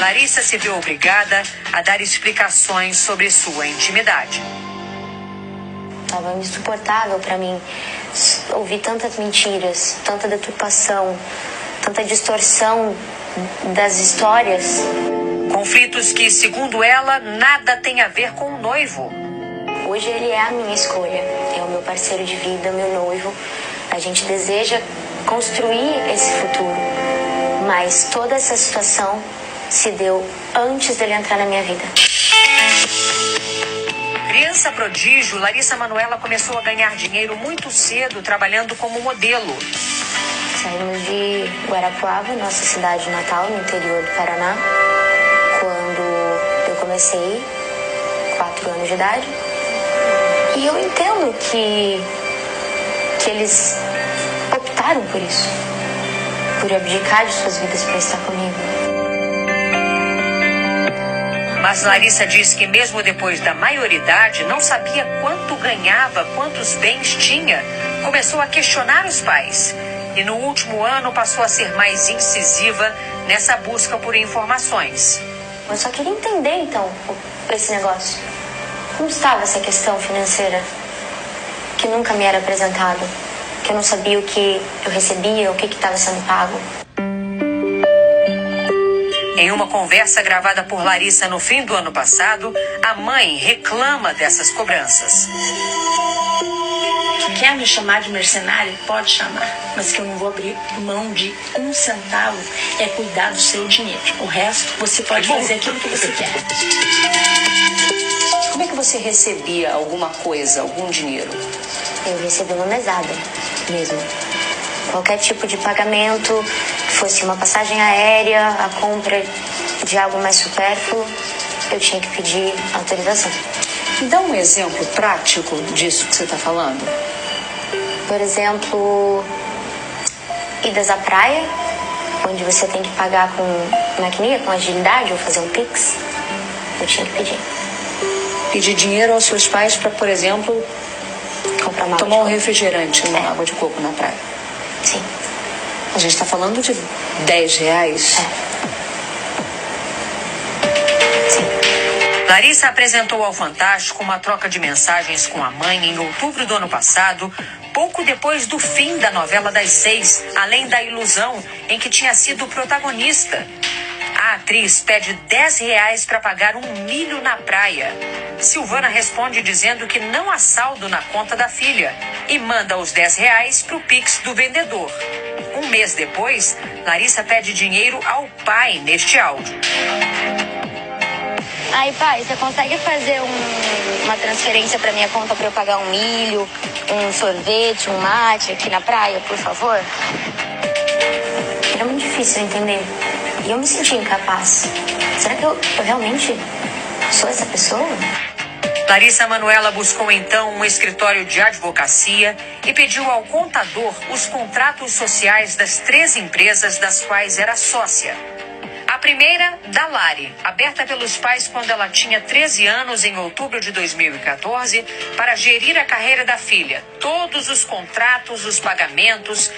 Larissa se viu obrigada a dar explicações sobre sua intimidade. Estava insuportável para mim ouvir tantas mentiras, tanta deturpação, tanta distorção das histórias. Conflitos que, segundo ela, nada tem a ver com o noivo. Hoje ele é a minha escolha, é o meu parceiro de vida, meu noivo. A gente deseja construir esse futuro, mas toda essa situação se deu antes dele entrar na minha vida. Criança prodígio, Larissa Manoela começou a ganhar dinheiro muito cedo trabalhando como modelo. Saímos de Guarapuava, nossa cidade natal, no interior do Paraná, quando eu comecei, 4 anos de idade. E eu entendo que eles optaram por isso, por abdicar de suas vidas para estar comigo. Mas Larissa diz que mesmo depois da maioridade, não sabia quanto ganhava, quantos bens tinha. Começou a questionar os pais. E no último ano passou a ser mais incisiva nessa busca por informações. Eu só queria entender, então, esse negócio. Como estava essa questão financeira que nunca me era apresentada? Que eu não sabia o que eu recebia, o que estava sendo pago. Em uma conversa gravada por Larissa no fim do ano passado, a mãe reclama dessas cobranças. Quer me chamar de mercenário? Pode chamar, mas que eu não vou abrir mão de 1 centavo é cuidar do seu dinheiro. O resto, você pode fazer aquilo que você quer. Como é que você recebia alguma coisa, algum dinheiro? Eu recebi uma mesada mesmo. Qualquer tipo de pagamento, que fosse uma passagem aérea, a compra de algo mais supérfluo, eu tinha que pedir autorização. Me dá um exemplo prático disso que você está falando. Por exemplo, idas à praia, onde você tem que pagar com maquininha, com agilidade, ou fazer um Pix, eu tinha que pedir. Pedir dinheiro aos seus pais para, por exemplo, Comprar tomar um refrigerante, uma água de coco na praia. Sim. A gente está falando de R$10. Larissa apresentou ao Fantástico uma troca de mensagens com a mãe em outubro do ano passado, pouco depois do fim da novela das 6, Além da Ilusão, em que tinha sido protagonista. A atriz pede R$10 para pagar 1 milho na praia. Silvana responde dizendo que não há saldo na conta da filha e manda os R$10 para o Pix do vendedor. Um mês depois, Larissa pede dinheiro ao pai neste áudio. Aí, pai, você consegue fazer uma transferência para minha conta para eu pagar 1 milho, um sorvete, um mate aqui na praia, por favor? Era muito difícil entender. E eu me sentia incapaz. Será que eu realmente sou essa pessoa? Larissa Manoela buscou então um escritório de advocacia e pediu ao contador os contratos sociais das 3 empresas das quais era sócia. A primeira, da Lari, aberta pelos pais quando ela tinha 13 anos em outubro de 2014, para gerir a carreira da filha. Todos os contratos, os pagamentos.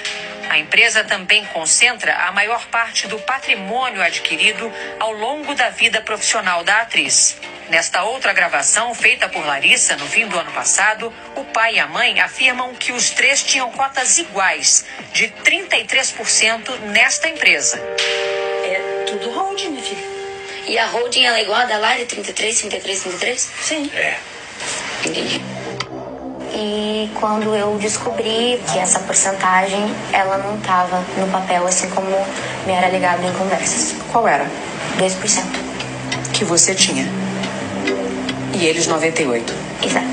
A empresa também concentra a maior parte do patrimônio adquirido ao longo da vida profissional da atriz. Nesta outra gravação, feita por Larissa no fim do ano passado, o pai e a mãe afirmam que os 3 tinham cotas iguais, de 33% nesta empresa. É tudo holding, minha filha. E a holding ela é igual a da Lari, 33, 33, 33? Sim. Entendi. E quando eu descobri que essa porcentagem, ela não estava no papel, assim como me era ligado em conversas. Qual era? 2%. Que você tinha. E eles 98%. Exato.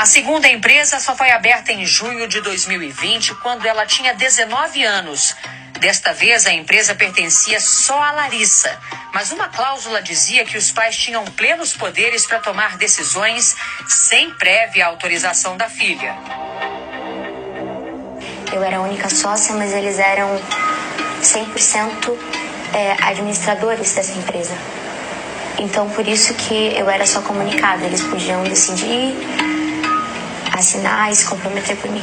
A segunda empresa só foi aberta em junho de 2020, quando ela tinha 19 anos. Desta vez, a empresa pertencia só a Larissa, mas uma cláusula dizia que os pais tinham plenos poderes para tomar decisões sem prévia autorização da filha. Eu era a única sócia, mas eles eram 100% administradores dessa empresa. Então, por isso que eu era só comunicada. Eles podiam decidir, assinar e se comprometer por mim.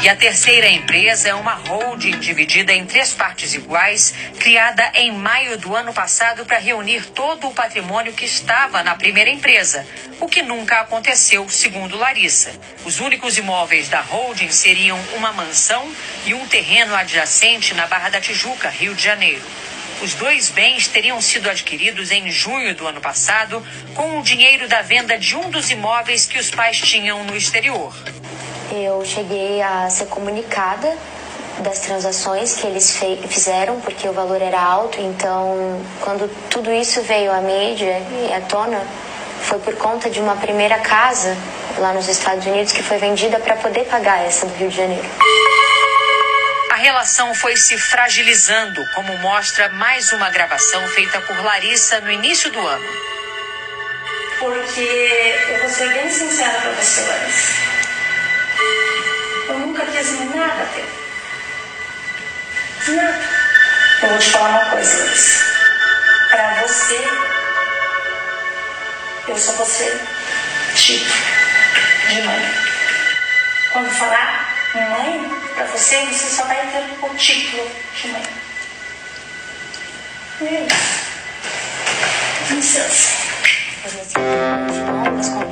E a terceira empresa é uma holding dividida em 3 partes iguais, criada em maio do ano passado para reunir todo o patrimônio que estava na primeira empresa, o que nunca aconteceu, segundo Larissa. Os únicos imóveis da holding seriam uma mansão e um terreno adjacente na Barra da Tijuca, Rio de Janeiro. Os 2 bens teriam sido adquiridos em junho do ano passado com o dinheiro da venda de um dos imóveis que os pais tinham no exterior. Eu cheguei a ser comunicada das transações que eles fizeram, porque o valor era alto. Então, quando tudo isso veio à mídia e à tona, foi por conta de uma primeira casa lá nos Estados Unidos que foi vendida para poder pagar essa do Rio de Janeiro. A relação foi se fragilizando, como mostra mais uma gravação feita por Larissa no início do ano. Porque eu vou ser bem sincera para você, Larissa. Eu nunca quis nada teu. Nada. Eu vou te falar uma coisa, Larissa. Pra você, eu só vou ser tipo de mãe. Quando falar mãe, pra você, você só vai ter o título de mãe. E é isso. Licença.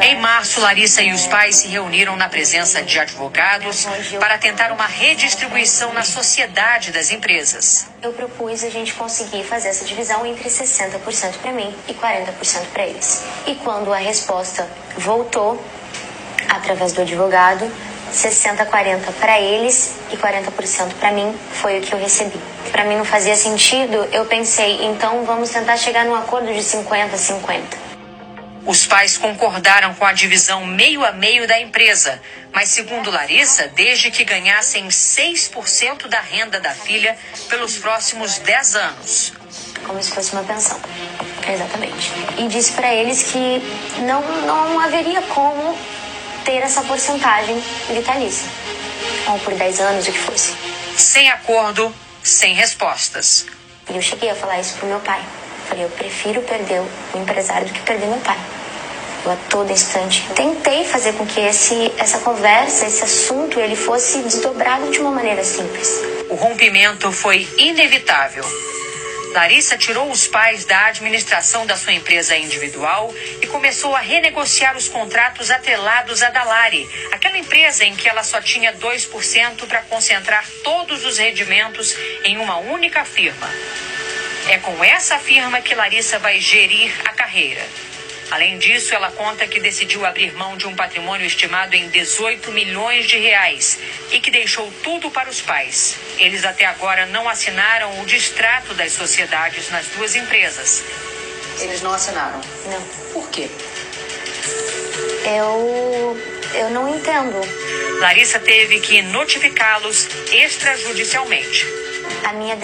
Em março, Larissa e os pais se reuniram na presença de advogados para tentar uma redistribuição na sociedade das empresas. Eu propus a gente conseguir fazer essa divisão entre 60% para mim e 40% para eles. E quando a resposta voltou, através do advogado, 60-40 para eles e 40% para mim, foi o que eu recebi. Para mim não fazia sentido, eu pensei, então vamos tentar chegar num acordo de 50-50. Os pais concordaram com a divisão meio a meio da empresa, mas segundo Larissa, desde que ganhassem 6% da renda da filha pelos próximos 10 anos. Como se fosse uma pensão. Exatamente. E disse para eles que não haveria como ter essa porcentagem vitalícia. Ou por 10 anos, o que fosse. Sem acordo, sem respostas. E eu cheguei a falar isso pro meu pai. Falei, eu prefiro perder o empresário do que perder meu pai. Eu a todo instante tentei fazer com que essa conversa, esse assunto, ele fosse desdobrado de uma maneira simples. O rompimento foi inevitável. Larissa tirou os pais da administração da sua empresa individual e começou a renegociar os contratos atrelados à Dalari, aquela empresa em que ela só tinha 2% para concentrar todos os rendimentos em uma única firma. É com essa firma que Larissa vai gerir a carreira. Além disso, ela conta que decidiu abrir mão de um patrimônio estimado em 18 milhões de reais e que deixou tudo para os pais. Eles até agora não assinaram o distrato das sociedades nas 2 empresas. Eles não assinaram? Não. Por quê? Eu não entendo. Larissa teve que notificá-los extrajudicialmente. A minha...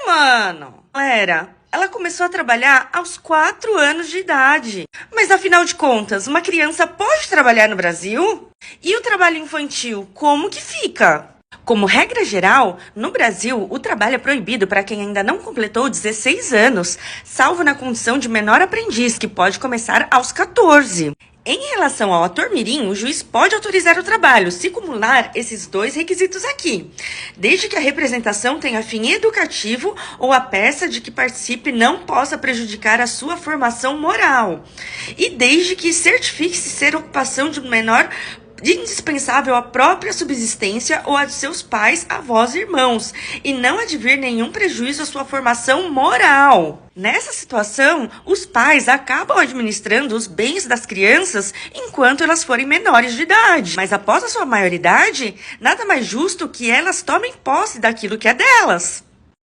Mano, ela começou a trabalhar aos 4 anos de idade. Mas, afinal de contas, uma criança pode trabalhar no Brasil? E o trabalho infantil, como que fica? Como regra geral, no Brasil, o trabalho é proibido para quem ainda não completou 16 anos, salvo na condição de menor aprendiz, que pode começar aos 14. Em relação ao ator mirim, o juiz pode autorizar o trabalho, se cumular esses 2 requisitos aqui. Desde que a representação tenha fim educativo ou a peça de que participe não possa prejudicar a sua formação moral. E desde que certifique-se ser ocupação de um menor indispensável à própria subsistência ou a de seus pais, avós e irmãos, e não advir nenhum prejuízo à sua formação moral. Nessa situação, os pais acabam administrando os bens das crianças enquanto elas forem menores de idade. Mas após a sua maioridade, nada mais justo que elas tomem posse daquilo que é delas.